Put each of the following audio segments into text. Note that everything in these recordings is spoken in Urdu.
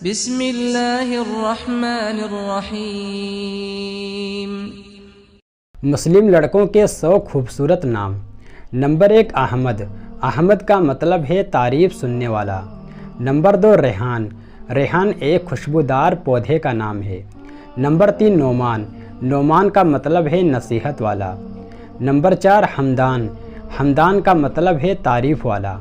بسم اللہ الرحمن الرحیم۔ مسلم لڑکوں کے 100 خوبصورت نام۔ نمبر 1 احمد۔ احمد کا مطلب ہے تعریف سننے والا۔ نمبر 2 ریحان۔ ریحان ایک خوشبودار پودے کا نام ہے۔ نمبر 3 نعمان۔ نعمان کا مطلب ہے نصیحت والا۔ نمبر 4 حمدان۔ حمدان کا مطلب ہے تعریف والا۔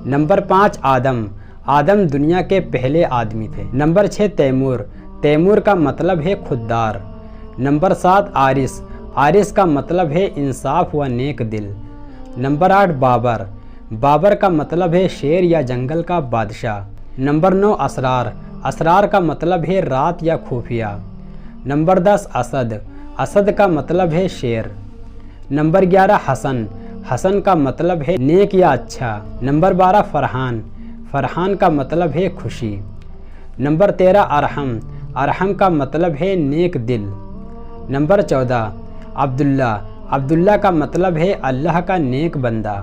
نمبر 5 آدم۔ آدم دنیا کے پہلے آدمی تھے۔ Number 6 Timur. تیمور کا مطلب ہے خوددار۔ نمبر 7 عارث۔ عارث کا مطلب ہے انصاف و نیک دل۔ نمبر 8 بابر۔ بابر کا مطلب ہے شیر یا جنگل کا بادشاہ۔ نمبر 9 اسرار۔ اسرار کا مطلب ہے رات یا خفیہ۔ نمبر 10 اسد۔ اسد کا مطلب ہے شیر۔ نمبر 11 حسن۔ حسن کا مطلب ہے نیک یا اچھا۔ نمبر 12 فرحان۔ فرحان کا مطلب ہے خوشی۔ نمبر 13 ارحم۔ ارحم کا مطلب ہے نیک دل۔ نمبر 14 عبداللہ۔ عبداللہ کا مطلب ہے اللہ کا نیک بندہ۔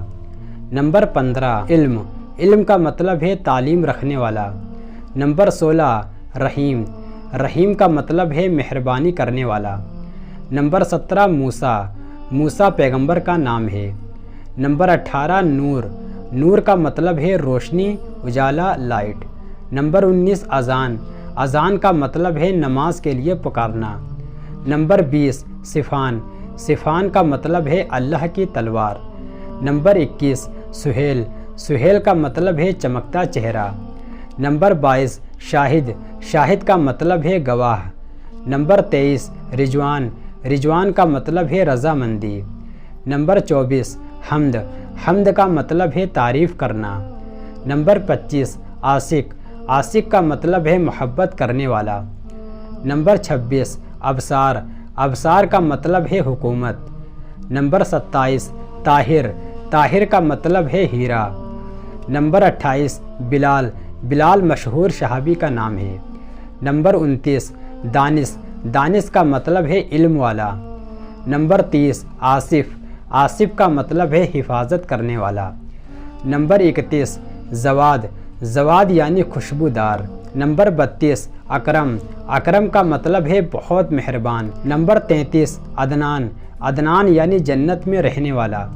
نمبر 15 علم۔ علم کا مطلب ہے تعلیم رکھنے والا۔ نمبر 16 رحیم۔ رحیم کا مطلب ہے مہربانی کرنے والا۔ نمبر 17 موسیٰ۔ موسیٰ پیغمبر کا نام ہے۔ نمبر 18 نور۔ نور کا مطلب ہے روشنی، اجالا، لائٹ۔ نمبر 19 اذان۔ اذان کا مطلب ہے نماز کے لیے پکارنا۔ نمبر 20 صفان۔ صفان کا مطلب ہے اللہ کی تلوار۔ نمبر 21 سہیل۔ سہیل کا مطلب ہے چمکتا چہرہ۔ نمبر 22 شاہد۔ شاہد کا مطلب ہے گواہ۔ نمبر 23 رضوان۔ رضوان کا مطلب ہے رضامندی۔ نمبر 24 حمد۔ حمد کا مطلب ہے تعریف کرنا۔ نمبر 25 عاشق۔ عاشق کا مطلب ہے محبت کرنے والا۔ نمبر 26 ابصار۔ ابصار کا مطلب ہے حکومت۔ نمبر 27 طاہر۔ طاہر کا مطلب ہے ہیرا۔ نمبر 28 بلال۔ بلال مشہور صحابی کا نام ہے۔ نمبر 29 دانش۔ دانش کا مطلب ہے علم والا۔ نمبر 30 آصف۔ آصف کا مطلب ہے حفاظت کرنے والا۔ نمبر 31 زواد۔ زواد یعنی خوشبودار۔ نمبر 32 اکرم۔ اکرم کا مطلب ہے بہت مہربان۔ نمبر 33 عدنان۔ عدنان یعنی جنت میں رہنے والا۔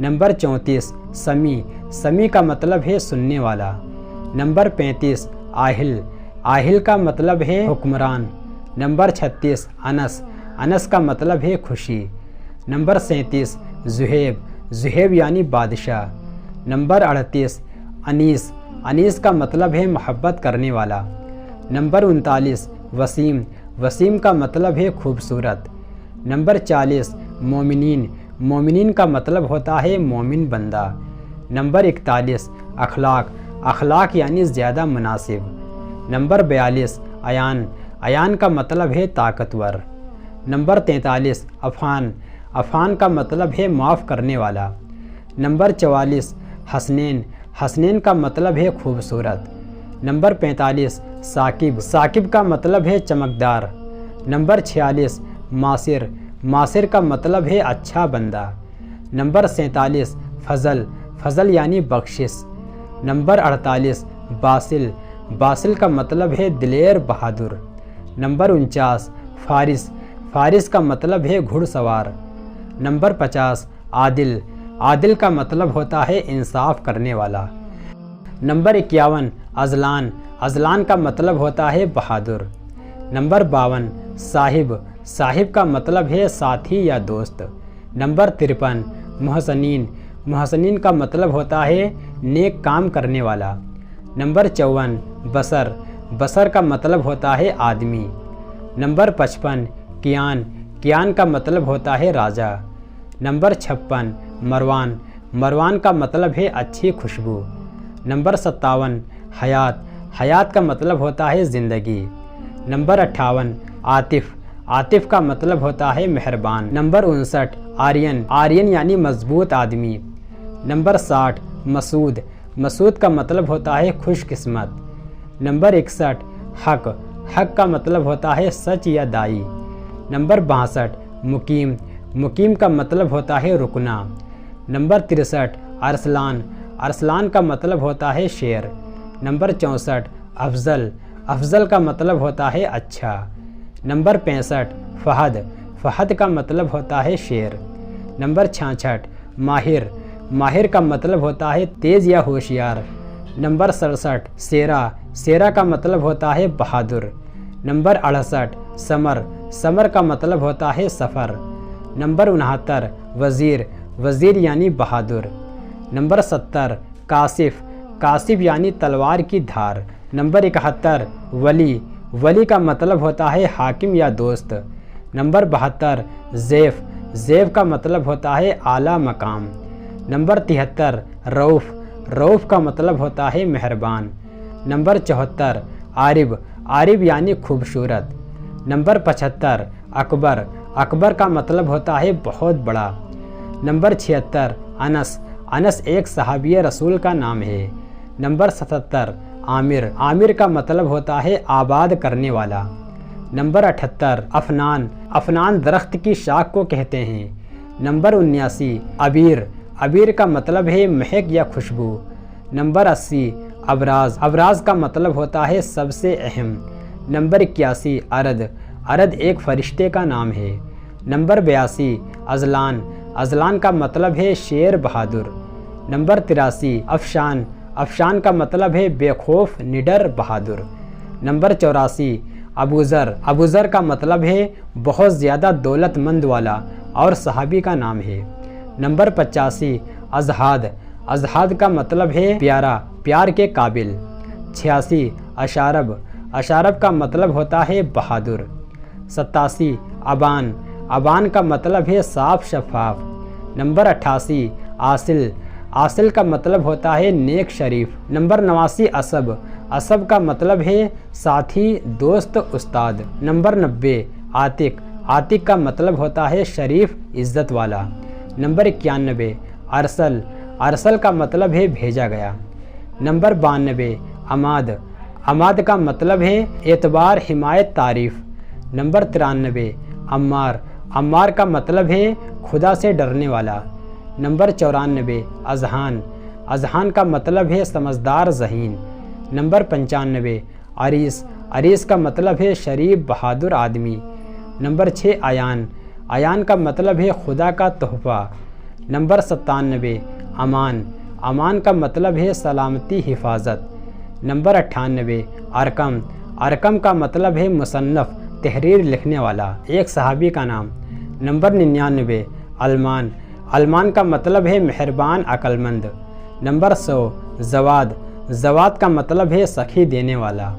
نمبر 34 سمیع۔ سمیع کا مطلب ہے سننے والا۔ نمبر 35 آہل۔ آہل کا مطلب ہے حکمران۔ نمبر 36 انس۔ انس کا مطلب ہے خوشی۔ نمبر 37 زہیب۔ زہیب یعنی بادشاہ۔ نمبر 38 انیس۔ انیس کا مطلب ہے محبت کرنے والا۔ نمبر 39 وسیم۔ وسیم کا مطلب ہے خوبصورت۔ نمبر 40 مومنین۔ مومنین کا مطلب ہوتا ہے مومن بندہ۔ نمبر 41 اخلاق۔ اخلاق یعنی زیادہ مناسب۔ نمبر 42 ایان۔ ایان کا مطلب ہے طاقتور۔ نمبر 43 عفان۔ عفان کا مطلب ہے معاف کرنے والا۔ نمبر 44 حسنین۔ حسنین کا مطلب ہے خوبصورت۔ نمبر 45 ثاقب۔ ثاقب کا مطلب ہے چمکدار۔ نمبر 46 ماسر۔ ماسر کا مطلب ہے اچھا بندہ۔ نمبر 47 فضل۔ فضل یعنی بخشش۔ نمبر 48 باسل۔ باسل کا مطلب ہے دلیر بہادر۔ نمبر 49 فارس۔ فارس کا مطلب ہے گھڑ سوار۔ نمبر 50 عادل۔ عادل کا مطلب ہوتا ہے انصاف کرنے والا۔ Number 51 Azlan. اذلان کا مطلب ہوتا ہے بہادر۔ نمبر 52 صاحب۔ صاحب کا مطلب ہے ساتھی یا دوست۔ نمبر 53 محسنین۔ محسنین کا مطلب ہوتا ہے نیک کام کرنے والا۔ نمبر 54 بصر۔ بصر کا مطلب ہوتا ہے آدمی۔ نمبر 55 کیان۔ کیان کا مطلب ہوتا ہے راجا۔ نمبر 56 مروان۔ مروان کا مطلب ہے اچھی خوشبو۔ نمبر 57 حیات۔ حیات کا مطلب ہوتا ہے زندگی۔ نمبر 58 عاطف۔ عاطف کا مطلب ہوتا ہے مہربان۔ Number 59 Aryan. آرین یعنی مضبوط آدمی۔ نمبر 60 مسعود۔ مسعود کا مطلب ہوتا ہے خوش قسمت۔ نمبر 61 حق۔ حق کا مطلب ہوتا ہے سچ یا دائی۔ نمبر 62 مقیم۔ مقیم کا مطلب ہوتا ہے رکنا۔ نمبر 63 ارسلان۔ ارسلان کا مطلب ہوتا ہے شیر۔ نمبر 64 افضل۔ افضل کا مطلب ہوتا ہے اچھا۔ نمبر 65 فہد، فہد کا مطلب ہوتا ہے شیر۔ نمبر 66 ماہر، ماہر کا مطلب ہوتا ہے تیز یا ہوشیار۔ نمبر 67 سیرا، سیرا کا مطلب ہوتا ہے بہادر۔ نمبر 68 سمر، سمر کا مطلب ہوتا ہے سفر۔ نمبر 69 وزیر، وزیر یعنی بہادر۔ نمبر 70 کاسف، کاسف یعنی تلوار کی دھار۔ نمبر 71 ولی، ولی کا مطلب ہوتا ہے حاکم یا دوست۔ نمبر 72 زیف، زیف کا مطلب ہوتا ہے اعلیٰ مقام۔ نمبر 73 رؤف، رؤف کا مطلب ہوتا ہے مہربان۔ نمبر 74 عارب، عارب یعنی خوبصورت۔ نمبر 75 اکبر، اکبر کا مطلب ہوتا ہے بہت بڑا۔ نمبر 76 انس، انس ایک صحابی رسول کا نام ہے۔ نمبر 77 عامر، عامر کا مطلب ہوتا ہے آباد کرنے والا۔ نمبر 78 افنان، افنان درخت کی شاخ کو کہتے ہیں۔ نمبر 79 عبیر، عبیر کا مطلب ہے مہک یا خوشبو۔ نمبر 80 ابراز، ابراز کا مطلب ہوتا ہے سب سے اہم۔ نمبر 81 ارد، ارد ایک فرشتے کا نام ہے۔ نمبر 82 ازلان، ازلان کا مطلب ہے شیر بہادر۔ نمبر 83 افشان، افشان کا مطلب ہے بے خوف نڈر بہادر۔ نمبر 84 ابوذر، ابوذر کا مطلب ہے بہت زیادہ دولت مند والا اور صحابی کا نام ہے۔ نمبر 85 ازہاد، ازہاد کا مطلب ہے پیارا، پیار کے قابل۔ 86 اشارب، اشارب کا مطلب ہوتا ہے بہادر۔ 87 ابان، ابان کا مطلب ہے صاف شفاف۔ نمبر 88 آصل، آصل کا مطلب ہوتا ہے نیک شریف۔ نمبر 89 اسب، اسب کا مطلب ہے ساتھی، دوست، استاد۔ نمبر 90 عاتق، عاتق کا مطلب ہوتا ہے شریف، عزت والا۔ نمبر 91 ارسل، ارسل کا مطلب ہے بھیجا گیا۔ نمبر 92 عماد، عماد کا مطلب ہے اعتبار، حمایت، تعریف۔ نمبر 93 عمار، عمار کا مطلب ہے خدا سے ڈرنے والا۔ نمبر 94 اذہان، اذہان کا مطلب ہے سمجھدار، ذہین۔ نمبر 95 عریس، عریس کا مطلب ہے شریف، بہادر آدمی۔ نمبر 6 عیان، عیان کا مطلب ہے خدا کا تحفہ۔ نمبر 97 امان، امان کا مطلب ہے سلامتی، حفاظت۔ نمبر 98 ارقم، ارقم کا مطلب ہے مصنف، تحریر لکھنے والا، ایک صحابی کا نام۔ نمبر 99 علمان، علمان کا مطلب ہے مہربان، عقل مند۔ نمبر 100 زواد، زواد کا مطلب ہے سخی دینے والا۔